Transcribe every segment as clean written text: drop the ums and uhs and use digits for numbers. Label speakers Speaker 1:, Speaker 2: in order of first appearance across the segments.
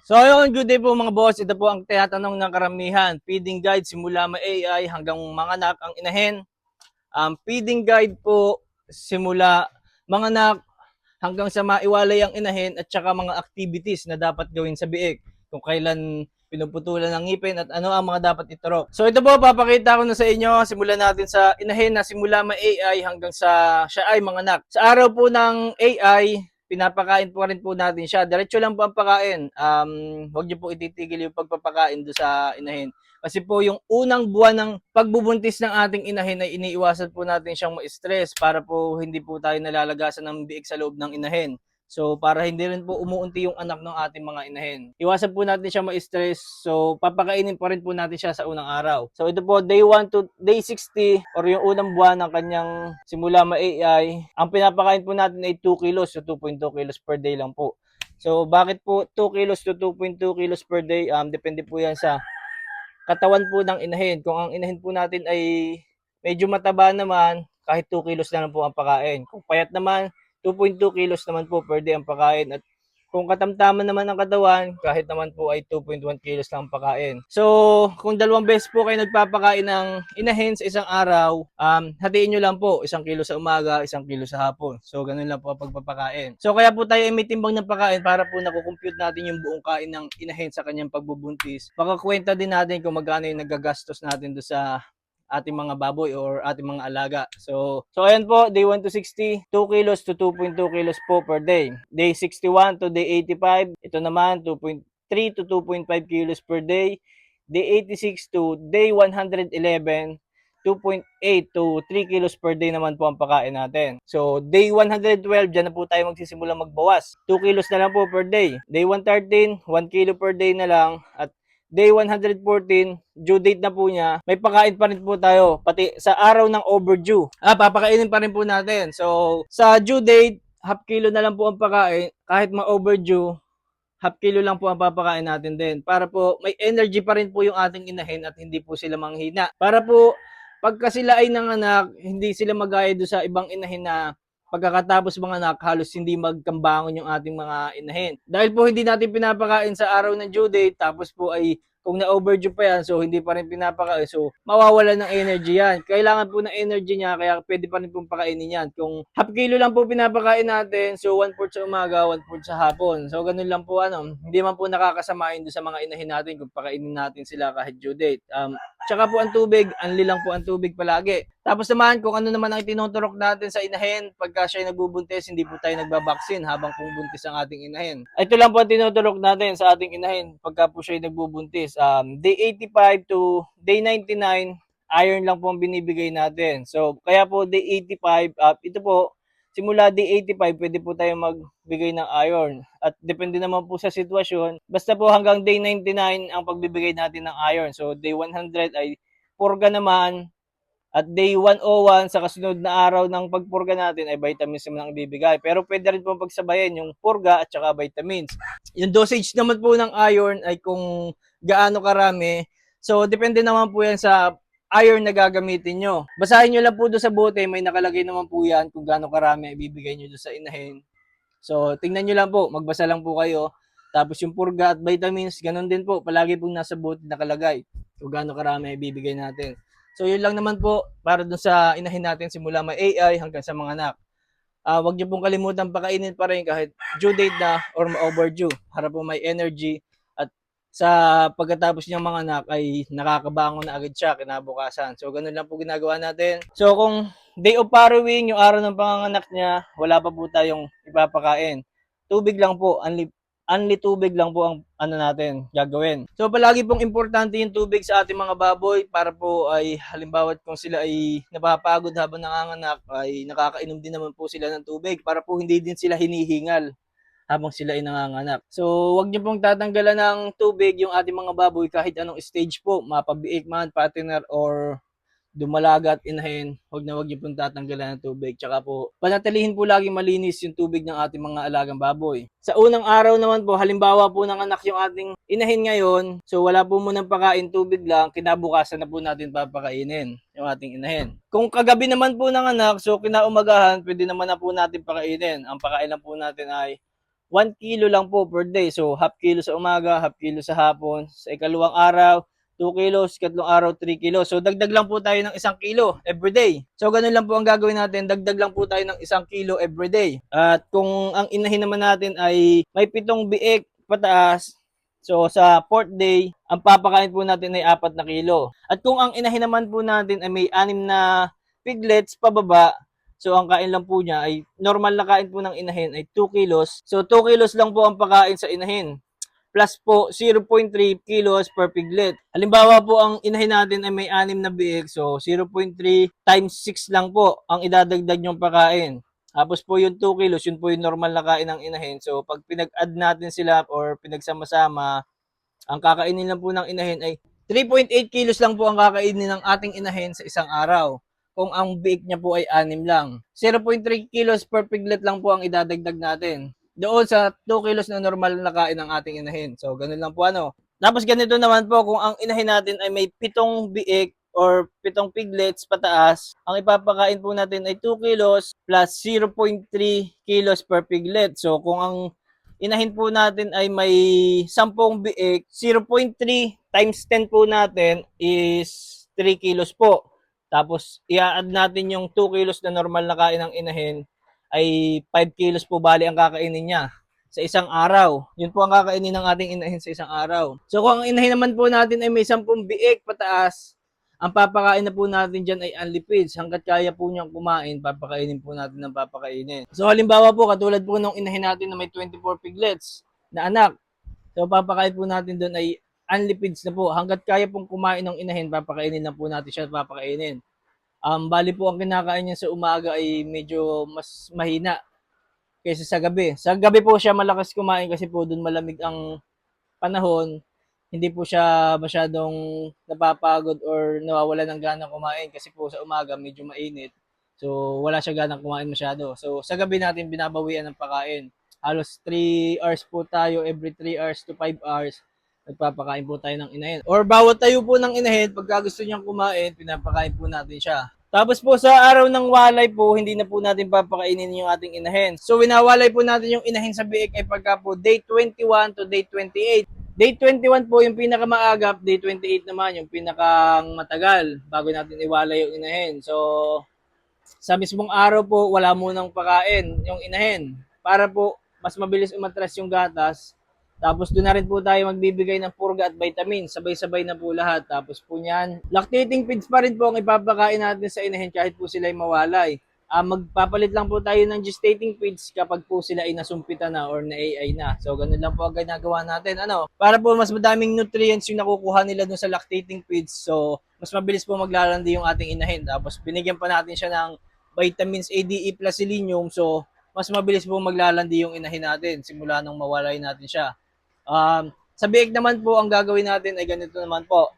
Speaker 1: So ayun, good day po mga boss. Ito po ang tinatanong ng karamihan. Feeding guide simula ma-AI hanggang manganak ang inahin. Feeding guide po simula manganak hanggang sa maiwalay ang inahin at saka mga activities na dapat gawin sa biik. Kung kailan pinuputulan ng ngipin at ano ang mga dapat iturok. So ito po, papakita ko na sa inyo. Simulan natin sa inahin na simula ma-AI hanggang sa siya ay manganak. Sa araw po ng AI, pinapakain po rin po natin siya. Diretso lang po ang pakain. Huwag niyo po ititigil yung pagpapakain do sa inahin. Kasi po yung unang buwan ng pagbubuntis ng ating inahin ay iniiwasan po natin siyang ma-stress para po hindi po tayo nalalagasan ng biik sa loob ng inahin. So para hindi rin po umuunti yung anak ng ating mga inahin. Iwasan po natin siya ma-stress. So papakainin pa rin po natin siya sa unang araw. So ito po day 1 to day 60 or yung unang buwan ng kanyang simula ma-AI. Ang pinapakain po natin ay 2 kilos to 2.2 kilos per day lang po. So bakit po 2 kilos to 2.2 kilos per day? Depende po yan sa katawan po ng inahin. Kung ang inahin po natin ay medyo mataba naman, kahit 2 kilos na lang po ang pakain. Kung payat naman, 2.2 kilos naman po per day ang pakain. At kung katamtaman naman ang katawan, kahit naman po ay 2.1 kilos lang ang pakain. So, kung 2 beses po kayo nagpapakain ng inahin sa isang araw, hatiin nyo lang po, 1 kilo sa umaga, 1 kilo sa hapon. So, ganun lang po ang pagpapakain. So, kaya po tayo ay may timbang ng pakain para po nakukompute natin yung buong kain ng inahin sa kanyang pagbubuntis. Makakwenta din natin kung magkano yung nagagastos natin do sa ating mga baboy or ating mga alaga. So ayan po, day 1 to 60, 2 kilos to 2.2 kilos po per day. Day 61 to day 85, ito naman 2.3 to 2.5 kilos per day. Day 86 to day 111, 2.8 to 3 kilos per day naman po ang pakain natin. So, day 112, dyan na po tayo magsisimula magbawas. 2 kilos na lang po per day. Day 113, 1 kilo per day na lang. At day 114, due date na po niya, may pakain pa rin po tayo, pati sa araw ng overdue. Papakainin pa rin po natin. So, sa due date, half kilo na lang po ang pakain, kahit ma-overdue, half kilo lang po ang papakain natin din. Para po, may energy pa rin po yung ating inahin at hindi po sila manghina. Para po, pagka sila ay nanganak, hindi sila magaya do sa ibang inahin na pagkakatapos mga anak, halos hindi magkambangon yung ating mga inahin. Dahil po hindi natin pinapakain sa araw ng due date, tapos po ay kung na-overdue pa yan, so hindi pa rin pinapakain, so mawawala ng energy yan. Kailangan po ng energy niya, kaya pwede pa rin pong pakainin yan. Kung half kilo lang po pinapakain natin, so 1/4 sa umaga, 1/4 sa hapon. So ganun lang po hindi man po nakakasamain doon sa mga inahin natin kung pakainin natin sila kahit due date. Tsaka po ang tubig, anli lang po ang tubig palagi. Tapos naman, kung ano naman ang tinuturok natin sa inahin, pagka siya nagbubuntis, hindi po tayo nagbabaksin habang buntis ang ating inahin. Ito lang po ang tinuturok natin sa ating inahin pagka po siya nagbubuntis. Day 85 to day 99, iron lang po ang binibigay natin. So, kaya po day 85, ito po, simula day 85, pwede po tayo magbigay ng iron. At depende naman po sa sitwasyon. Basta po hanggang day 99 ang pagbibigay natin ng iron. So, day 100 ay purga naman. At day 101 sa kasunod na araw ng pagpurga natin ay vitamins naman ang ibibigay. Pero pwede rin po pagsabayin yung purga at saka vitamins. Yung dosage naman po ng iron ay kung gaano karami. So, depende naman po yan sa iron na gagamitin nyo. Basahin nyo lang po doon sa bote, may nakalagay naman po yan kung gaano karami ibibigay nyo doon sa inahin. So, tingnan nyo lang po, magbasa lang po kayo. Tapos yung purga at vitamins, ganun din po, palagi pong nasa bote nakalagay kung gaano karami ibibigay natin. So, yun lang naman po para dun sa inahin natin simula may AI hanggang sa mga anak. Huwag niyo pong kalimutan pakainin pa rin kahit due date na or overdue para po may energy at sa pagkatapos niyang mga anak ay nakakabangon na agad siya kinabukasan. So, ganun lang po ginagawa natin. So, kung day of farrowing, yung araw ng panganganak niya, wala pa po tayong ipapakain. Tubig lang po, only tubig lang po ang natin gagawin. So palagi pong importante yung tubig sa ating mga baboy para po ay halimbawa kung sila ay napapagod habang nanganganak ay nakakainom din naman po sila ng tubig para po hindi din sila hinihingal habang sila ay nanganganak. So wag niyo pong tatanggalan ng tubig yung ating mga baboy kahit anong stage po, mapabiik man, patiner or dumalaga at inahin, wag niyo pong tatanggalan ng tubig. Tsaka po, panatilihin po lagi malinis yung tubig ng ating mga alagang baboy. Sa unang araw naman po, halimbawa po ng anak yung ating inahin ngayon, so wala po munang pakain, tubig lang, kinabukasan na po natin papakainin yung ating inahin. Kung kagabi naman po ng anak, so kinaumagahan, pwede naman na po natin pakainin. Ang pakain lang po natin ay 1 kilo lang po per day. So, half kilo sa umaga, half kilo sa hapon. Sa ikalawang araw, 2 kilos, ikatlong araw, 3 kilos. So, dagdag lang po tayo ng 1 kilo every day. So, ganun lang po ang gagawin natin. Dagdag lang po tayo ng 1 kilo every day. At kung ang inahin naman natin ay may 7 biik pataas, so sa 4th day, ang papakain po natin ay 4 na kilo. At kung ang inahin naman po natin ay may 6 na piglets pababa, so ang kain lang po niya ay normal na kain po ng inahin ay 2 kilos. So 2 kilos lang po ang pakain sa inahin. Plus po 0.3 kilos per piglet. Halimbawa po ang inahin natin ay may 6 na biik. So 0.3 times 6 lang po ang idadagdag yung pakain. Tapos po yung 2 kilos, yun po yung normal na kain ng inahin. So pag pinag-add natin sila or pinagsama-sama, ang kakainin lang po ng inahin ay 3.8 kilos lang po ang kakainin ng ating inahin sa isang araw. Kung ang biik niya po ay 6 lang. 0.3 kilos per piglet lang po ang idadagdag natin doon sa 2 kilos na normal na kain ng ating inahin. So, ganun lang po ano. Tapos ganito naman po, kung ang inahin natin ay may 7 biik or 7 piglets pataas, ang ipapakain po natin ay 2 kilos plus 0.3 kilos per piglet. So, kung ang inahin po natin ay may 10 biik, 0.3 times 10 po natin is 3 kilos po. Tapos, i-add natin yung 2 kilos na normal na kain ng inahin, ay 5 kilos po bali ang kakainin niya sa isang araw. Yun po ang kakainin ng ating inahin sa isang araw. So kung ang inahin naman po natin ay may 10 biik pataas, ang papakain na po natin dyan ay unlipids. Hanggat kaya po niyang kumain, papakainin po natin ng papakainin. So halimbawa po, katulad po nung inahin natin na may 24 piglets na anak. So papakain po natin doon ay unlipids na po. Hanggat kaya pong kumain ng inahin, papakainin lang po natin siya, papakainin. Bali po ang kinakain niya sa umaga ay medyo mas mahina kaysa sa gabi. Sa gabi po siya malakas kumain kasi po doon malamig ang panahon. Hindi po siya masyadong napapagod or nawawala ng gana kumain kasi po sa umaga medyo mainit. So wala siya ganang kumain masyado. So sa gabi natin binabawian ng pagkain. Halos 3 hours po tayo, every 3 hours to 5 hours nagpapakain po tayo ng inahin. Or bawat tayo po ng inahin, pagka gusto niyang kumain, pinapakain po natin siya. Tapos po sa araw ng walay po, hindi na po natin papakainin yung ating inahin. So winawalay po natin yung inahin sa biik ay pagka po day 21 to day 28. Day 21 po yung pinakamaagap, day 28 naman yung pinakang matagal bago natin iwalay yung inahin. So sa mismong araw po, wala munang pakain yung inahin para po mas mabilis umatras yung gatas. Tapos doon na rin po tayo magbibigay ng purga at vitamins. Sabay-sabay na po lahat. Tapos po niyan, lactating feeds pa rin po ang ipapakain natin sa inahin kahit po sila ay mawalay. Magpapalit lang po tayo ng gestating feeds kapag po sila ay nasumpitan na or na-AI na. So, ganun lang po ang ginagawa natin. Para po mas madaming nutrients yung nakukuha nila dun sa lactating feeds. So, mas mabilis po maglalandi yung ating inahin. Tapos, binigyan pa natin siya ng vitamins A, D, E plus selenium. So, mas mabilis po maglalandi yung inahin natin simula nung mawalay natin siya. Sa biik naman po, ang gagawin natin ay ganito naman po.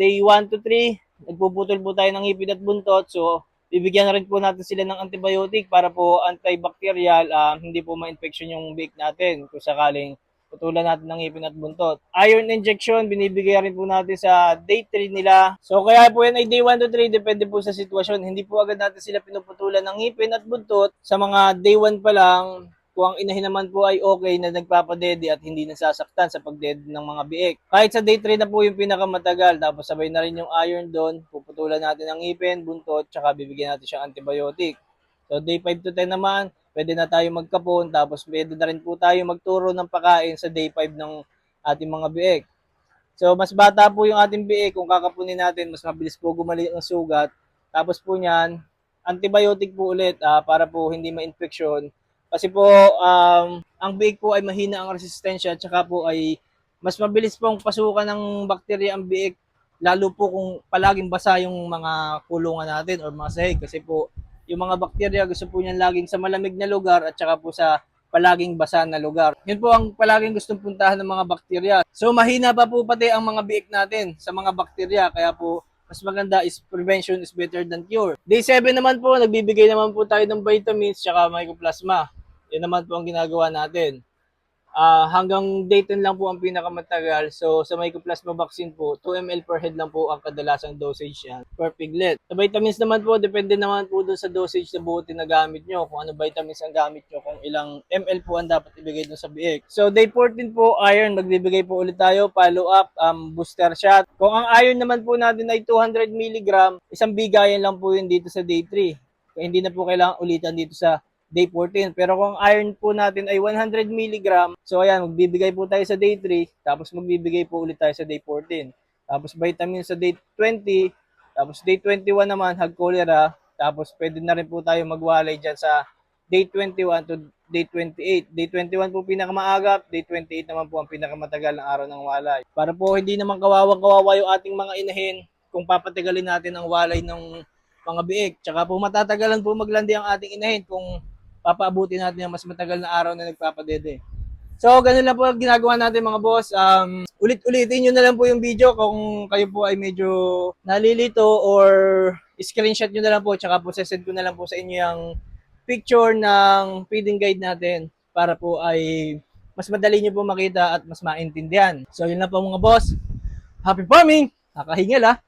Speaker 1: Day 1 to 3, nagpuputol po tayo ng ngipin at buntot. So, bibigyan na rin po natin sila ng antibiotic para po antibacterial, hindi po ma-infection yung biik natin kung sakaling putulan natin ng ngipin at buntot. Iron injection, binibigay rin po natin sa day 3 nila. So, kaya po yan ay day 1 to 3, depende po sa sitwasyon. Hindi po agad natin sila pinuputulan ng ngipin at buntot. Sa mga day 1 pa lang, kung ang inahin naman po ay okay na nagpapadede at hindi nasasaktan sa pagdede ng mga biik. Kahit sa day 3 na po yung pinakamatagal, tapos sabay na rin yung iron doon, puputulan natin ang ngipin, buntot, tsaka bibigyan natin siyang antibiotic. So day 5 to 10 naman, pwede na tayo magkapon, tapos pwede na rin po tayo magturo ng pagkain sa day 5 ng ating mga biik. So mas bata po yung ating biik, kung kakapunin natin, mas mabilis po gumaling ang sugat. Tapos po niyan, antibiotic po ulit para po hindi ma-infection. Kasi po, ang biik po ay mahina ang resistensya, tsaka po ay mas mabilis pong pasukan ng bakterya ang biik, lalo po kung palaging basa yung mga kulungan natin or mga sahig. Kasi po, yung mga bakterya gusto po niyan laging sa malamig na lugar at tsaka po sa palaging basa na lugar. Yun po ang palaging gustong puntahan ng mga bakterya. So mahina pa po pati ang mga biik natin sa mga bakterya, kaya po mas maganda is prevention is better than cure. Day 7 naman po, nagbibigay naman po tayo ng vitamins tsaka mycoplasma. Yan naman po ang ginagawa natin. Hanggang day 10 lang po ang pinakamatagal. So sa Mycoplasma vaccine po, 2 ml per head lang po ang kadalasang dosage yan per piglet. Sa vitamins naman po, depende naman po dun sa dosage na buti na gamit nyo. Kung ano vitamins ang gamit nyo, kung ilang ml po ang dapat ibigay dun sa biik. So day 14 po, iron, magbibigay po ulit tayo, follow up, booster shot. Kung ang iron naman po natin ay 200 mg, isang bigayan lang po yun dito sa day 3. Kaya hindi na po kailangan ulitan dito sa day 14. Pero kung iron po natin ay 100 mg, so ayan, magbibigay po tayo sa day 3, tapos magbibigay po ulit tayo sa day 14. Tapos vitamin sa day 20, tapos day 21 naman, hag cholera, tapos pwede na rin po tayo magwalay dyan sa day 21 to day 28. Day 21 po pinakamaagap, day 28 naman po ang pinakamatagal ng araw ng walay. Para po hindi naman kawawang-kawawa yung ating mga inahin kung papatagalin natin ang walay ng mga biik. Tsaka po matatagalan po maglandi ang ating inahin kung papaabuti natin ang mas matagal na araw na nagpapadede. So, ganun lang po ang ginagawa natin mga boss. Ulit-ulitin nyo na lang po yung video kung kayo po ay medyo nalilito or screenshot nyo na lang po. Tsaka po sesend ko na lang po sa inyo yung picture ng feeding guide natin para po ay mas madali nyo po makita at mas maintindihan. So, yun lang po mga boss. Happy farming! Nakahingal